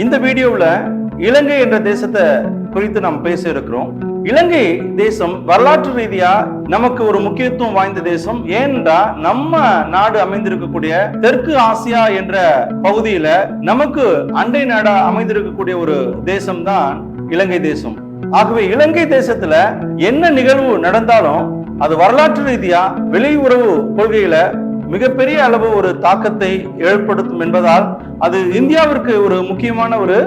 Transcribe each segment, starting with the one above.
இந்த வீடியோவில் இலங்கை என்ற தேசத்தை குறித்து நாம் பேச இருக்கிறோம். இலங்கை தேசம் வரலாற்று ரீதியா நமக்கு ஒரு முக்கியத்துவம் வாய்ந்த தேசம். ஏனென்றா நம்ம நாடு அமைந்திருக்கக்கூடிய தெற்கு ஆசியா என்ற பகுதியில நமக்கு அண்டை நாடா அமைந்திருக்கக்கூடிய ஒரு தேசம் தான் இலங்கை தேசம். ஆகவே இலங்கை தேசத்துல என்ன நிகழ்வு நடந்தாலும் அது வரலாற்று ரீதியா வெளியுறவு கொள்கையில மிகப்பெரிய அளவு ஒரு தாக்கத்தை ஏற்படுத்தும் என்பதால் அது இந்தியாவிற்கு ஒரு முக்கியமான ஒரு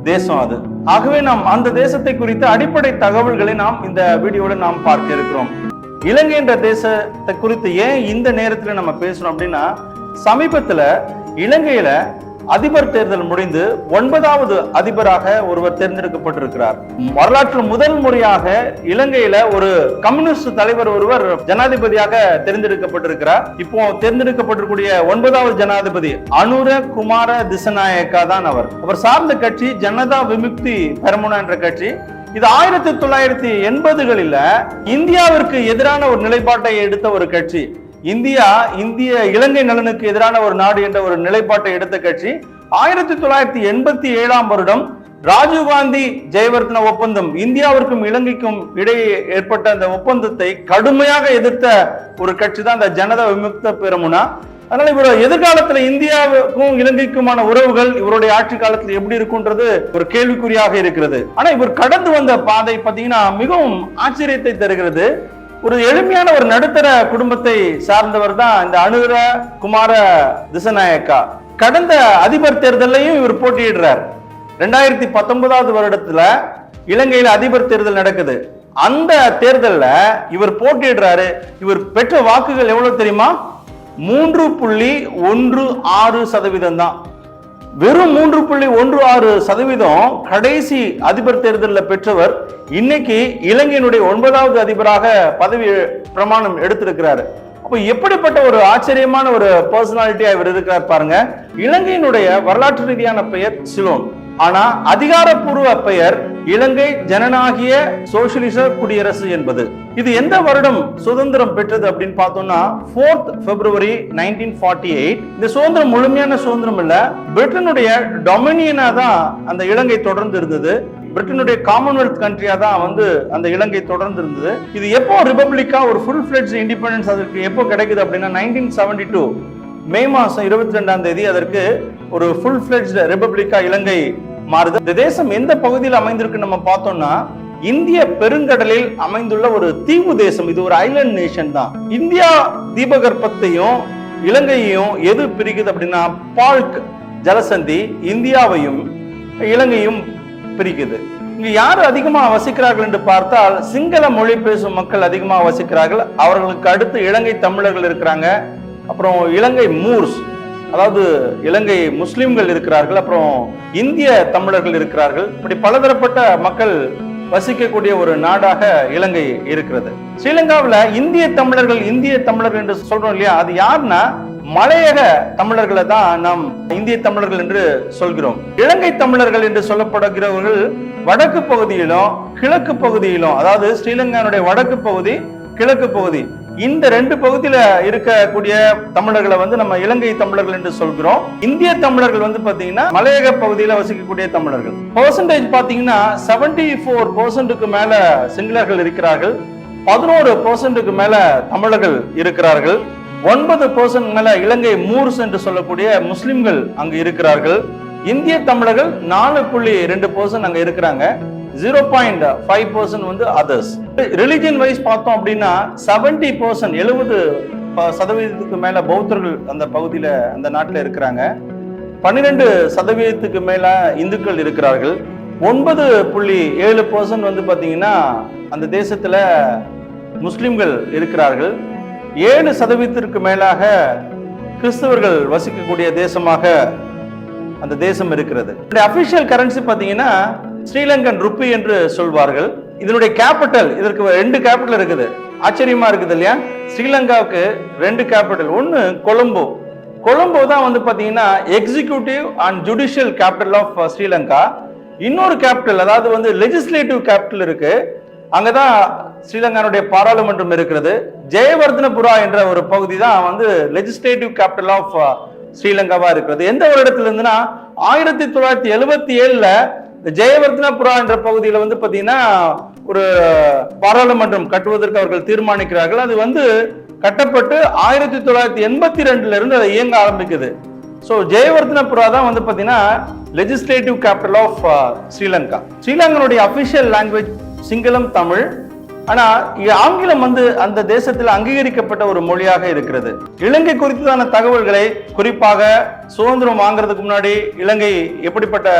தேசம் அது. ஆகவே நாம் அந்த தேசத்தை குறித்த அடிப்படை தகவல்களை நாம் இந்த வீடியோல நாம் பார்க்க இருக்கிறோம். இலங்கை என்ற தேசத்தை குறித்து ஏன் இந்த நேரத்துல நம்ம பேசுறோம் அப்படின்னா, சமீபத்துல இலங்கையில அதிபர் தேர்தல் முடிந்து 9வது அதிபராக ஒருவர் தேர்ந்தெடுக்கப்பட்டிருக்கிறார். வரலாற்று முதல் முறையாக இலங்கையில ஒரு கம்யூனிஸ்ட் தலைவர் ஒருவர் ஜனாதிபதியாக தேர்ந்தெடுக்கப்பட்டிருக்கிறார். இப்போ தேர்ந்தெடுக்கப்பட்டிருக்கூடிய 9வது ஜனாதிபதி அனுர குமார திசநாயக்கா தான் அவர் சார்ந்த கட்சி ஜனதா விமுக்தி பெரமுனா என்ற கட்சி. இது 1980களில் இந்தியாவிற்கு எதிரான ஒரு நிலைப்பாட்டை எடுத்த ஒரு கட்சி. இலங்கை நலனுக்கு எதிரான ஒரு நாடு என்ற ஒரு நிலைப்பாட்டை எடுத்த கட்சி. 1987ஆம் வருடம் ராஜீவ்காந்தி ஜெயவர்தன ஒப்பந்தம், இந்தியாவிற்கும் இலங்கைக்கும் இடையே ஏற்பட்ட அந்த ஒப்பந்தத்தை கடுமையாக எதிர்த்த ஒரு கட்சி தான் இந்த ஜனதா விமுக்த பெரமுனா. அதனால இவர் எதிர்காலத்துல இந்தியாவுக்கும் இலங்கைக்குமான உறவுகள் இவருடைய ஆட்சி காலத்துல எப்படி இருக்குன்றது ஒரு கேள்விக்குறியாக இருக்கிறது. ஆனா இவர் கடந்து வந்த பாதை பாத்தீங்கன்னா மிகவும் ஆச்சரியத்தை தருகிறது. ஒரு எளிமையான ஒரு நடுத்தர குடும்பத்தை சார்ந்தவர் தான் இந்த அனுர குமார திசநாயக்கா. கடந்த அதிபர் தேர்தலையும் இவர் போட்டியிடுறார். 2019வது வருடத்துல இலங்கையில அதிபர் தேர்தல் நடக்குது. அந்த தேர்தல்ல இவர் போட்டியிடுறாரு. இவர் பெற்ற வாக்குகள் எவ்வளவு தெரியுமா? 3.16% தான். வெறும் 3.16% கடைசி அதிபர் தேர்தலில் பெற்றவர் இன்னைக்கு இலங்கையினுடைய 9வது அதிபராக பதவி பிரமாணம் எடுத்திருக்கிறார். அப்ப எப்படிப்பட்ட ஒரு ஆச்சரியமான ஒரு பர்சனாலிட்டியா இவர் இருக்கிறார் பாருங்க. இலங்கையினுடைய வரலாற்று ரீதியான பெயர் சிலோன், ஆனா அதிகாரப்பூர்வ பெயர் இலங்கை ஜனநாயக சோசியலிச குடியரசு என்பது. இது எந்த வருடம் சுதந்திரம் பெற்றது அப்படின்னு பார்த்தோம்னா 4th February 1948. இந்த சுதந்திரம் முழுமையான சுதந்திரம் இல்ல, பிரிட்டனுடைய டொமினியனா தான் அந்த இலங்கை தொடர்ந்து இருந்தது. பிரிட்டனுடைய காமன்வெல்த் கண்ட்ரியா தான் அந்த இலங்கை தொடர்ந்து இருந்தது. இது எப்போ ரிபப்ளிக்கா ஒரு ஃபுல் ஃபிளெட்ஜ் இண்டிபெண்டன்ஸ் அதற்கு எப்போ கிடைக்குது அப்படின்னா 1972 மே மாசம் 22ஆம் தேதி அதற்கு ஒரு ஃபுல் ஃபிளெட்ஜ் ரிபப்ளிக்கா இலங்கை மாறுது. இந்த தேசம் எந்த பகுதியில் அமைந்திருக்கு நம்ம பார்த்தோம்னா இந்திய பெருங்கடலில் அமைந்துள்ள ஒரு தீவு தேசம். இது ஒரு ஐலண்ட் நேஷன் தான். இந்தியா தீபகற்பத்தையும் இலங்கையையும் எது பிரிக்குது அப்படின்னா பால்க் ஜலசந்தி இந்தியாவையும் இலங்கையும் பிரிக்குது. இங்க யாரு அதிகமா வசிக்கிறார்கள் என்று பார்த்தால் சிங்கள மொழி பேசும் மக்கள் அதிகமா வசிக்கிறார்கள். அவர்களுக்கு அடுத்து இலங்கை தமிழர்கள் இருக்கிறாங்க. அப்புறம் இலங்கை மூர்ஸ், அதாவது இலங்கை முஸ்லிம்கள் இருக்கிறார்கள். அப்புறம் இந்திய தமிழர்கள் இருக்கிறார்கள். இப்படி பலதரப்பட்ட மக்கள் வசிக்கக்கூடிய ஒரு நாடாக இலங்கை இருக்கிறது. ஸ்ரீலங்காவில் இந்திய தமிழர்கள் என்று சொல்றோம் இல்லையா, அது யாருன்னா மலையக தமிழர்களை தான் நாம் இந்திய தமிழர்கள் என்று சொல்கிறோம். இலங்கை தமிழர்கள் என்று சொல்லப்படுகிறவர்கள் வடக்கு பகுதியிலும் கிழக்கு பகுதியிலும், அதாவது ஸ்ரீலங்காவுடைய வடக்கு பகுதி கிழக்கு பகுதி, இந்த 2 பகுதியில இருக்கக்கூடிய தமிழர்களை நம்ம இலங்கை தமிழர்கள் என்று சொல்கிறோம். இந்திய தமிழர்கள் பாத்தீங்கன்னா மலையக பகுதியில வசிக்கக்கூடிய தமிழர்கள். பெர்சன்டேஜ் பாத்தீங்கன்னா 74%க்கு மேல சிங்களர்கள் இருக்கிறார்கள், 11%க்கு மேல தமிழர்கள் இருக்கிறார்கள், 9% மேல இலங்கை மூர்ஸ் என்று சொல்லக்கூடிய முஸ்லிம்கள் அங்கு இருக்கிறார்கள். இந்திய தமிழர்கள் 4.2% அங்க இருக்கிறாங்க. 0.5% அதர்ஸ். ரிலிஜன் வைஸ் பார்த்தோம் அப்படின்னா 70%, 70% மேல பௌத்தர்கள் அந்த பகுதியில அந்த நாட்டில் இருக்கிறாங்க. 12% மேல இந்துக்கள் இருக்கிறார்கள். 9.7% பாத்தீங்கன்னா அந்த தேசத்துல முஸ்லிம்கள் இருக்கிறார்கள். 7% மேலாக கிறிஸ்தவர்கள் வசிக்கக்கூடிய தேசமாக அந்த தேசம் இருக்கிறது. அபிஷியல் கரன்சி பாத்தீங்கன்னா ஸ்ரீலங்கன் ருப்பி என்று சொல்வார்கள். இதனுடைய கேபிட்டல், இதற்கு 2 கேபிட்டல் இருக்குது. ஆச்சரியமா இருக்குது இல்லையா? ஸ்ரீலங்காவுக்கு 2 கேபிட்டல். ஒன்னு கொலம்போ தான் பாத்தீங்கன்னா executive and judicial capital of Sri Lanka. இன்னொரு கேபிட்டல், அதாவது லெஜிஸ்லேட்டிவ் கேபிட்டல் இருக்கு, அங்கதான் ஸ்ரீலங்காவுடைய பாராளுமன்றம் இருக்கிறது. ஜெயவர்தனபுரா என்ற ஒரு பகுதி தான் லெஜிஸ்லேட்டிவ் கேபிட்டல் ஆஃப் ஸ்ரீலங்காவா இருக்கிறது. எந்த வருடத்துல இருந்துன்னா 1977 ஜெயவர்தனபுரா என்ற பகுதியில வந்து பாத்தீங்கன்னா ஒரு பாராளுமன்றம் கட்டுவதற்கு அவர்கள் தீர்மானிக்கிறார்கள். அது கட்டப்பட்டு 1982 இருந்து அதை இயங்க ஆரம்பிக்குது. ஸோ ஜெயவர்தனபுரா தான் வந்து பாத்தீங்கன்னா லெஜிஸ்லேட்டிவ் கேபிட்டல் ஆஃப் ஸ்ரீலங்கா. ஸ்ரீலங்கனுடைய அபிஷியல் லாங்குவேஜ் சிங்களம், தமிழ். ஆனா ஆங்கிலம் அந்த தேசத்தில் அங்கீகரிக்கப்பட்ட ஒரு மொழியாக இருக்கிறது. இலங்கை குறித்ததான தகவல்களை, குறிப்பாக சுதந்திரம் வாங்குறதுக்கு முன்னாடி இலங்கை எப்படிப்பட்ட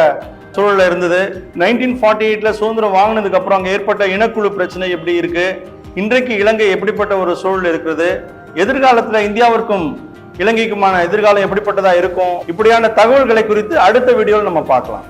சூழல்ல இருந்தது, 1948 சுதந்திரம் வாங்கினதுக்கு அப்புறம் அங்க ஏற்பட்ட இனக்குழு பிரச்சனை எப்படி இருக்கு, இன்றைக்கு இலங்கை எப்படிப்பட்ட ஒரு சூழல் இருக்கிறது, எதிர்காலத்துல இந்தியாவிற்கும் இலங்கைக்குமான எதிர்காலம் எப்படிப்பட்டதா இருக்கும், இப்படியான தகவல்களை குறித்து அடுத்த வீடியோவில் நம்ம பார்க்கலாம்.